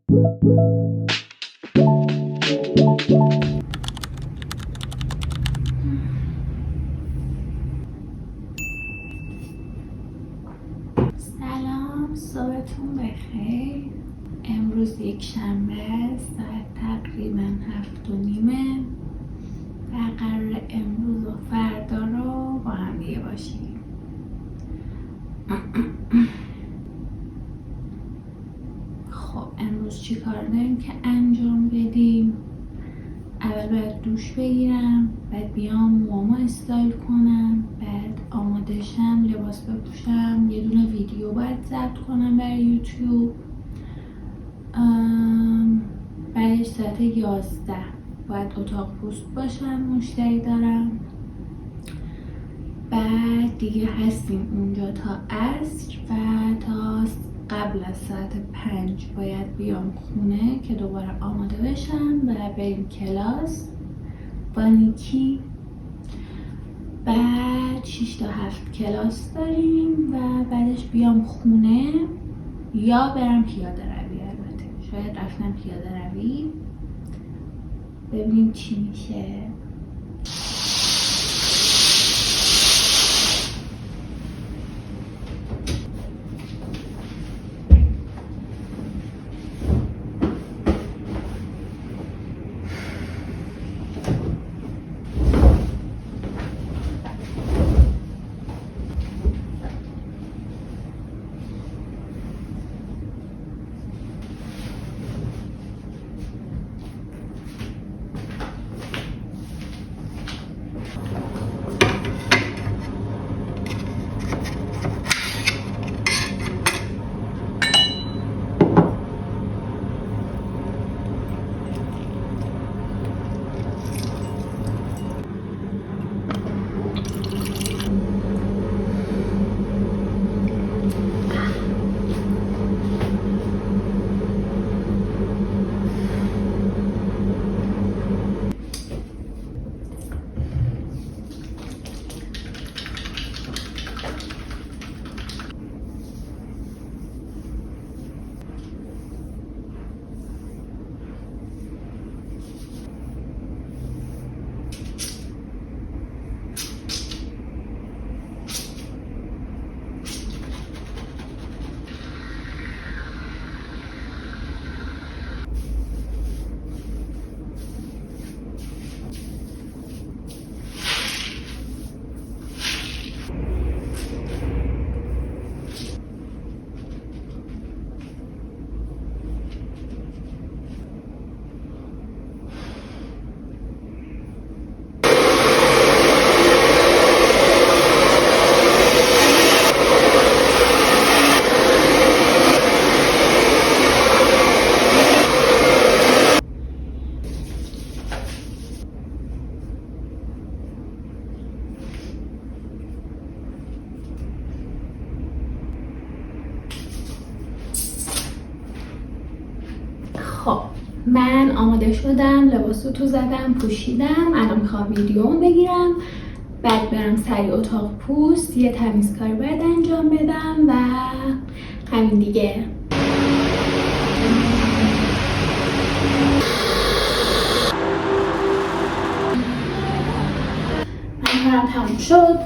سلام، صبحتون بخیر. امروز یک شنبه، ساعت تقریبا 7:30 و قرار امروز و فردا رو با هم دیگه باشیم. خب امروز چی کار داریم که انجام بدیم؟ اول باید دوش بگیرم، بعد بیام موامو استایل کنم، بعد آماده شم، لباس بپوشم، یه دونه ویدیو باید ضبط کنم برای یوتیوب. بعدش ساعت 11 باید اتاق پوست باشم، مشتری دارم. بعد دیگه هستیم اونجا تا عصر و تا قبل از ساعت 5 باید بیام خونه که دوباره آماده بشم و بریم کلاس با نیکی. بعد 6 تا 7 کلاس داریم و بعدش بیام خونه یا برم پیاده روی. البته شاید رفتم پیاده روی، ببینیم چی میشه. خب من آماده شدم، لباسو تو زدم، پوشیدم. الان میخوام ویدیوم بگیرم، بعد برم سریع اتاق پوست، یه تمیزکاری باید انجام بدم و همین دیگه. من کارم تموم شد.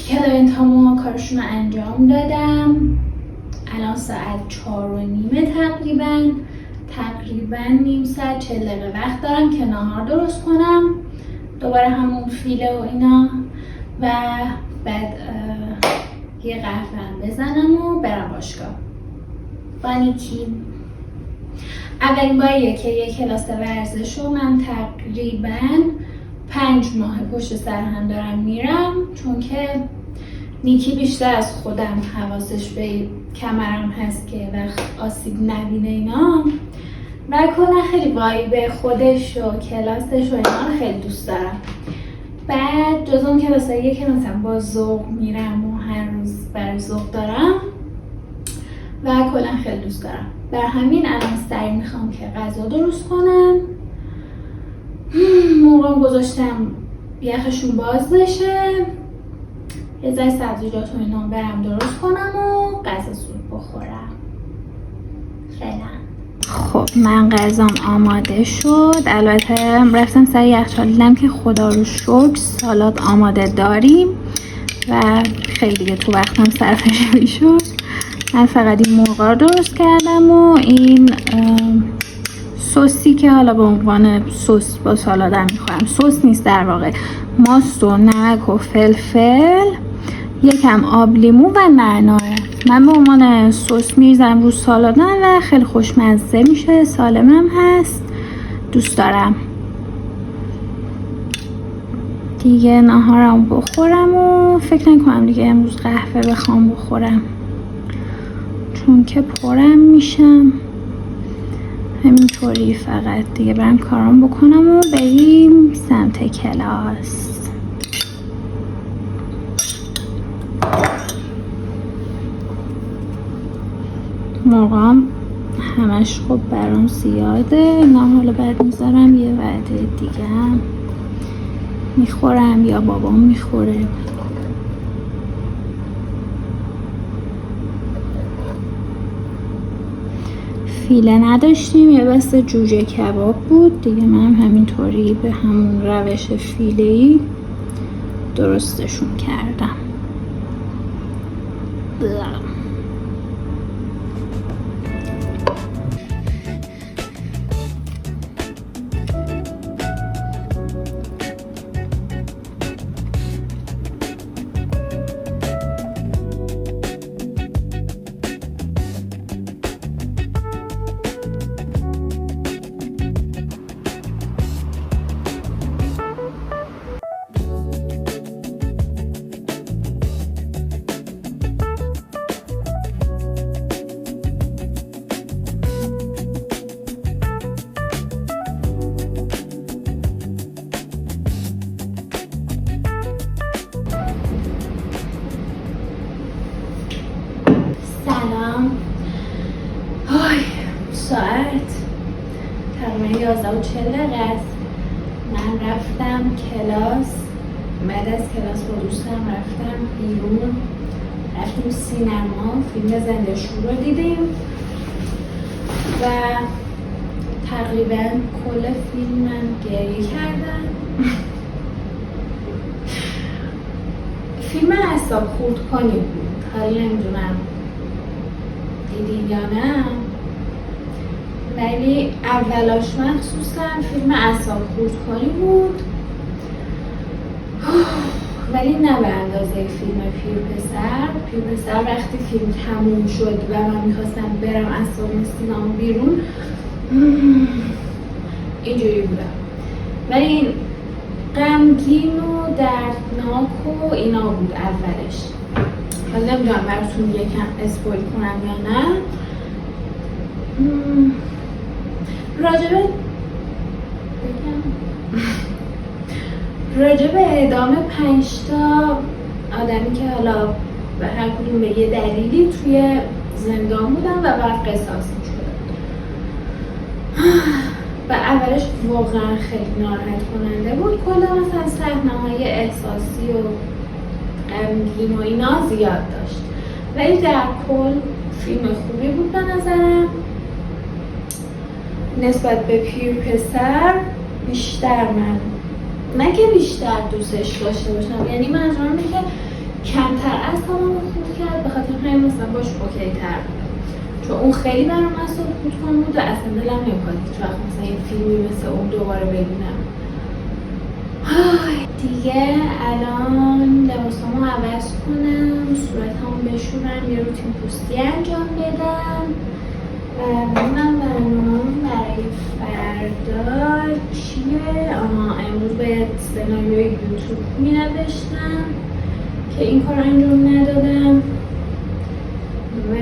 کلاینتامو کارشون رو انجام دادم. الان ساعت 4:30 تقریبا نیم ساعت 40 دقیقه وقت دارم که ناهار درست کنم، دوباره همون فیله و اینا، و بعد یه قهوه بزنم و برم باشگاه با نیکی. اولین باریه که یه کلاس ورزش رو من تقریبا 5 ماه پشت سر هم دارم میرم، چون که نیکی بیشتر از خودم حواسش به کمرم هست که وقت آسیب نبینه اینا، و کلا خیلی وایب خودش و کلاسش و اینا رو خیلی دوست دارم. بعد جز اون کلاسایی که مثلا با ذوق میرم و هر روز برای ذوق دارم و کلا خیلی دوست دارم. بر همین الان سریع میخوام که غذا درست کنم. مرغم گذاشتم یخشون باز بشه، یه ذره سبزیجات و اینا برم درست کنم و غذا صبح بخورم. خب من غذام آماده شد. البته رفتم سر یخچال دیدم که خدا رو شکر سالاد آماده داریم و خیلی دیگه تو وقتم صرفه‌جویی شد. من فقط این مرغا رو درست کردم و این سوسی که حالا به عنوان سس با سالادم میخورم، سس نیست در واقع، ماست و نمک و فلفل، یکم آب لیمو و نعناع. من به عنوان سس میریزم رو سالادم و خیلی خوشمزه میشه، سالمم هست، دوست دارم. دیگه ناهارم بخورم و فکر نکنم دیگه امروز قهوه بخوام بخورم چون که پرم میشم. همینطوری فقط دیگه برم کارام بکنم و بریم سمت کلاس. مرغام همش خب برام زیاده، نه حالا بعد میذارم یه وعده دیگه هم میخورم یا بابام میخوره. فیله نداشتیم، یه بسته جوجه کباب بود دیگه. من همینطوری به همون روش فیله‌ای درستشون کردم. ساعت تقریبا 11:40 است. من رفتم کلاس، بعد از کلاس با دوستم رفتم بیرون، رفتیم سینما، فیلم زنده شور رو دیدیم و تقریبا کل فیلم من گریه کردم. فیلم اعصاب خورد کنی بود، حالا نمیدونم دیدین یا نه، ولی اولاش مخصوصا فیلم اعصاب خورد کنی بود، ولی نه به اندازه فیلم پیر پسر. پیر پسر وقتی فیلم تموم شد و من میخواستم برم از سالن سینما بیرون اینجوری بودم، ولی این غمگین و دردناک و اینا بود اولش. حالا نمیدونم براتون یکم اسپویل کنم یا نه. راجبه ادامه 5 تا آدمی که حالا به هر کدوم به یه دلیلی توی زندان بودن و بعد قصاص می‌شدن و اولش واقعا خیلی ناراحت کننده بود. کلا مثلا صحنه‌های احساسی و غمگین و اینا زیاد داشت، ولی در کل فیلم خوبی بود به نظرم. نسبت به پیر پسر بیشتر من نه که بیشتر دوستش داشته باشم، یعنی منظورم اینه که کمتر اعصابمو خورد کرد، به خاطر همین مثلا باش اوکی تر بودم، چون اون خیلی برام اعصاب خورد کننده بود و اصلا دلم نمیخواد هیچ وقت مثلا این فیلمی مثل اون دوباره ببینم. دیگه الان لباسامو عوض کنم، صورتمو بشورم، یه روتین پوستی انجام بدم و ببینم برنامه‌ام برای فردا چیه. امروز باید سناریوی یوتیوب می‌نوشتم که این کار انجام ندادم و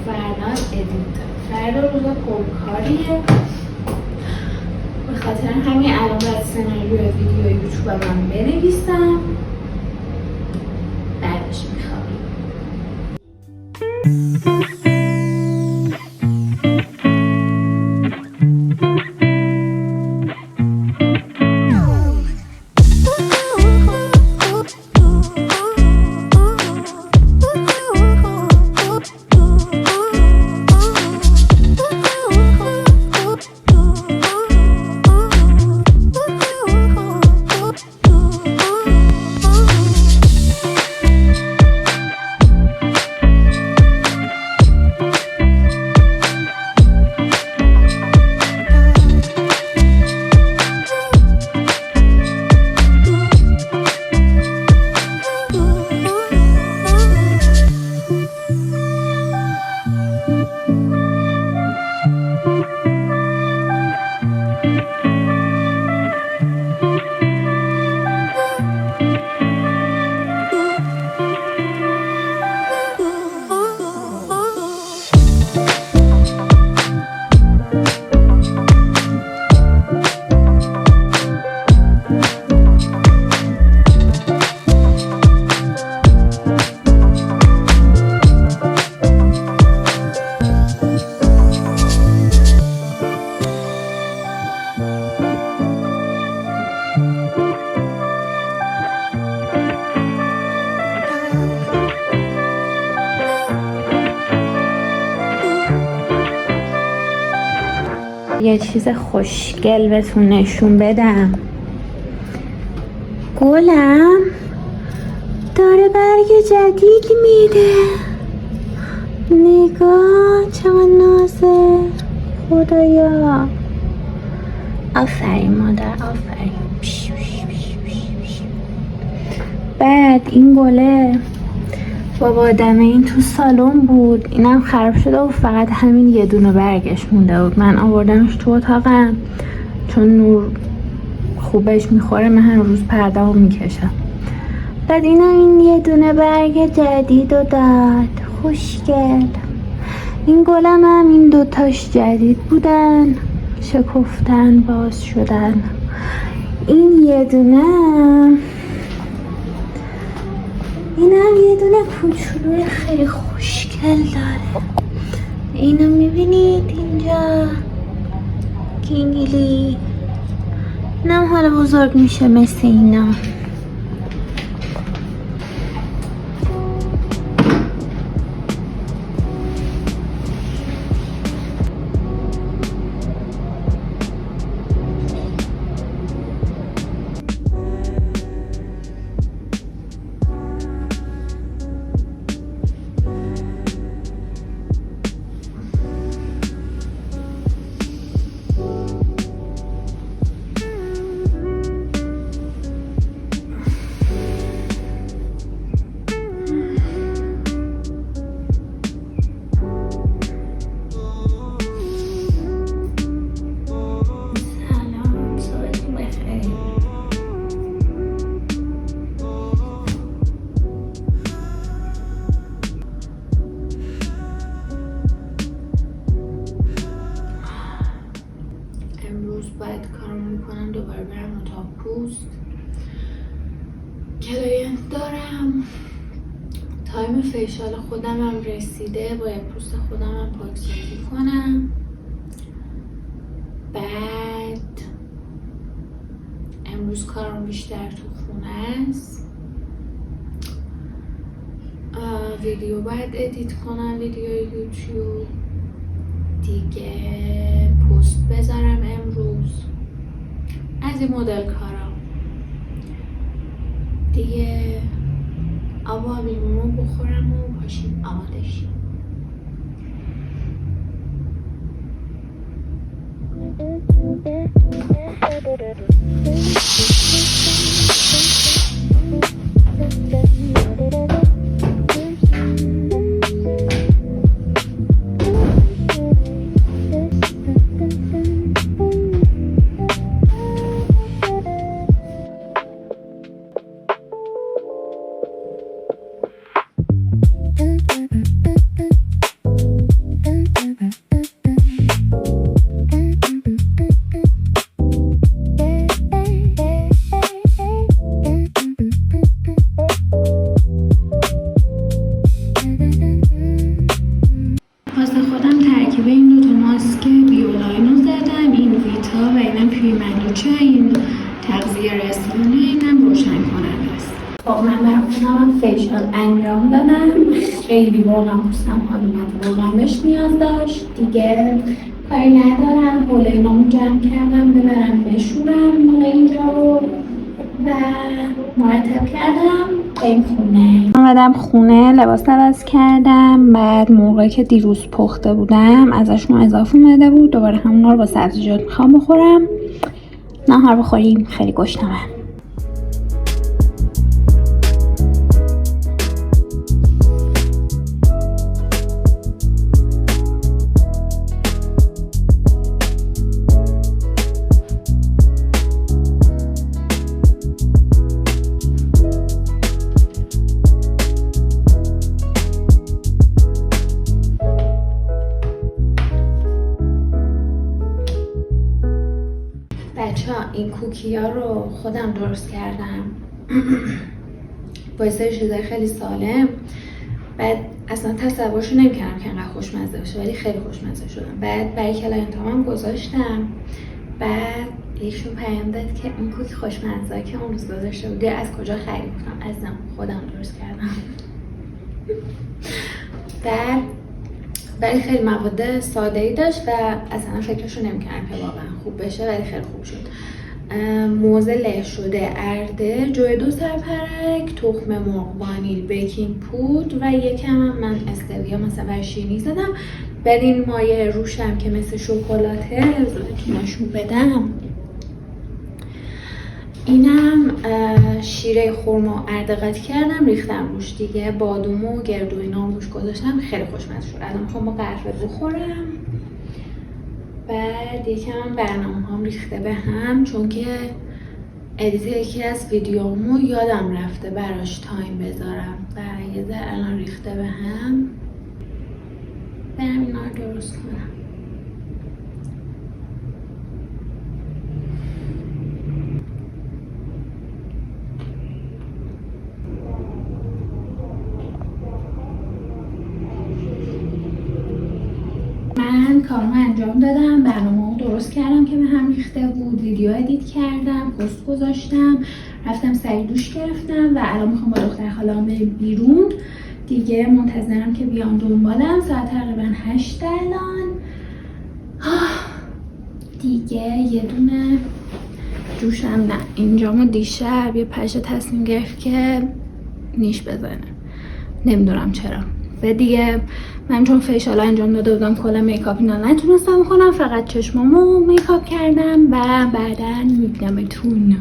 فردا ادیت. فردا روز پرکاریه، به خاطر همین الان باید سناریو ویدیو یوتیوب من بنویسم، بعدش میخوابیم. یه چیز خوشگل بهتون نشون بدم. گلم داره برگ جدید میده. نگاه چقدر نازه. خدایا آفرین مادر، آفرین. بعد این گله بابا آدمه این تو سالن بود، اینم خراب شده و فقط همین یه دونه برگش مونده بود. من آوردمش تو اتاقم چون نور خوبش میخوره، من هر روز پرده رو میکشم. بعد اینم این یه دونه برگ جدید رو داد. خوشگل. این گلم هم این دوتاش جدید بودن، شکفتن باز شدن. این یه دونه، اینم یه دونه کوچولوی خیلی خوشگل داره. اینو میبینید اینجا گینگلی. اینم حالا بزرگ میشه مثل اینا. باید کارم میکنم، دوباره برم اتاق پوست. کلاینت دارم. تایم فیشال خودم هم رسیده، باید پوست خودم هم پاکسازی کنم. بعد امروز کارم بیشتر تو خونه است. ویدیو باید ادیت کنم، ویدیو یوتیوب دیگه، پست بذارم امروز، از این مدل کارم دیگه. آب لیمونو بخورم و پاشیم آماده شیم. خب من برای خودم فیشال انجام دادم. خیلی واقعا پوستم حال اومد، واقعا بهش نیاز داشت. دیگه کاری ندارم، حوله اینامو جمع کردم ببرم بشورم حوله اینجا رو و مرتب کردم بریم خونه. اومدم خونه، لباس عوض کردم. بعد موقعی که دیروز پخته بودم ازشون اضافه اومده بود، دوباره همونا رو با سبزیجات میخوام بخورم. نهار بخوریم، خیلی گشنمه. این کوکی ها رو خودم درست کردم با سری چیزای خیلی سالم. بعد اصلا تصورشو نمی‌کردم که انقدر خوشمزه باشه، ولی خیلی خوشمزه شدم. بعد برای کلاینتام هم گذاشتم. بعد یکشون پیام داد که این کوکی خوشمزه که اون روز گذاشته بودی از کجا خریدم؟ عزیزم خودم درست کردم. بعد ولی خیلی مواد ساده‌ای داشت و اصلا فکرشو نمی‌کردم که واقعا خوب بشه، ولی خیلی خوب شد. موزه له شده، ارده، جوی 2 سرپرک، تخم مرغ، وانیل، بیکینگ پودر و یکم هم من استویا مثلا شیرینی زدم. بعد این مایه روشم که مثل شکلاته زودتون نشون بدم. اینم شیره خرما ارده قاطی کردم ریختم روش دیگه، بادوم و گردو اینا روش گذاشتم، خیلی خوشمزه شد. الان میخوام با قهوه بخورم. بعد یکم برنامه هم ریخته به هم چون که ادیت یکی از ویدیومو یادم رفته براش تایم بذارم و یه ذره الان ریخته به هم. برم اینا رو درست کنم. من کارمو انجام دادم، برنامه‌مو درست کردم که به هم ریخته بود، ویدیو ادیت کردم، پست گذاشتم، رفتم سریع دوش گرفتم و الان میخوام با دختر خاله‌ام بریم بیرون دیگه. منتظرم که بیان دنبالم. ساعت تقریبا 8 الان دیگه. یه دونه جوشم نه اینجامو دیشب یه پشه تصمیم گرفت که نیش بزنه، نمیدونم چرا. و دیگه من چون فیشال انجام داده بودم کلا میکاپ اینا نتونستم کنم، فقط چشمامو میکاپ کردم و بعدن میبینمتون.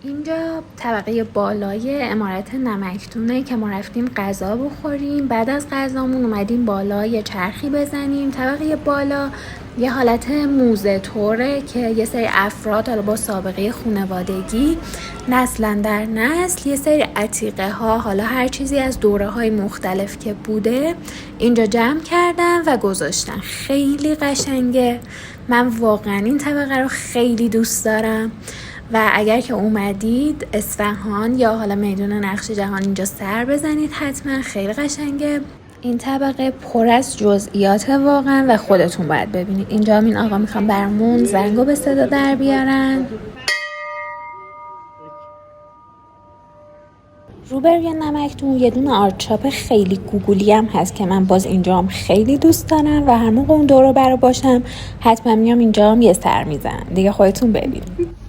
اینجا طبقه بالای عمارت نمکدونه که ما رفتیم غذا بخوریم. بعد از غذامون اومدیم بالا یه چرخی بزنیم. طبقه بالا یه حالت موزه طوره که یه سری افراد حالا با سابقه خانوادگی نسلا در نسل یه سری عتیقه ها، حالا هر چیزی از دوره های مختلف که بوده اینجا جمع کردن و گذاشتن. خیلی قشنگه. من واقعا این طبقه رو خیلی دوست دارم و اگر که اومدید اصفهان یا حالا میدون نقش جهان اینجا سر بزنید حتما، خیلی قشنگه. این طبقه پر از جزئیات واقعا و خودتون باید ببینید. اینجا هم این آقا میخوام برمون زنگو به صدا در بیارن. روبروی نمکدون یه دونه آرتچاپ خیلی گوگلی هم هست که من باز اینجا هم خیلی دوست دارم و هر موقع اون دور رو برا باشم حتما میام اینجا هم یه سر میزنم دیگه. خودتون ببینید.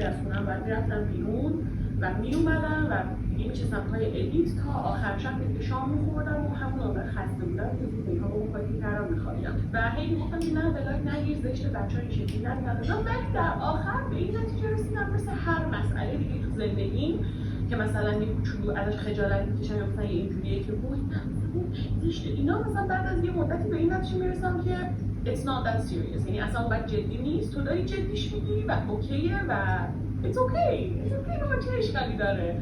از خونم بعد میرفتم بیرون و میومدم و دیگه میشستم پای ادیت تا آخر شب که شام میخوردم و همون آنقدر خسته بودم که زود میکاپ رو خواهی کردم میخوابیدم و هی میگفتم که نه بلاک نگیر زشته بچه‌ها این شکلی ندادم. ولی در آخر به این نتیجه رسیدم مثل هر مسئله دیگه تو زندگیم که مثلا یه کوچولو ازش خجالت میکشم یا مثلا یه اینجوریه که وای زشته اینا، مثلا بعد از یه مدتی به این نتیجه میرسم که it's not that serious، یعنی اصلا اونقدر جدی نیست، تو داری جدیش میگیری و اوکیه و it's okay، چه اشکالی داره.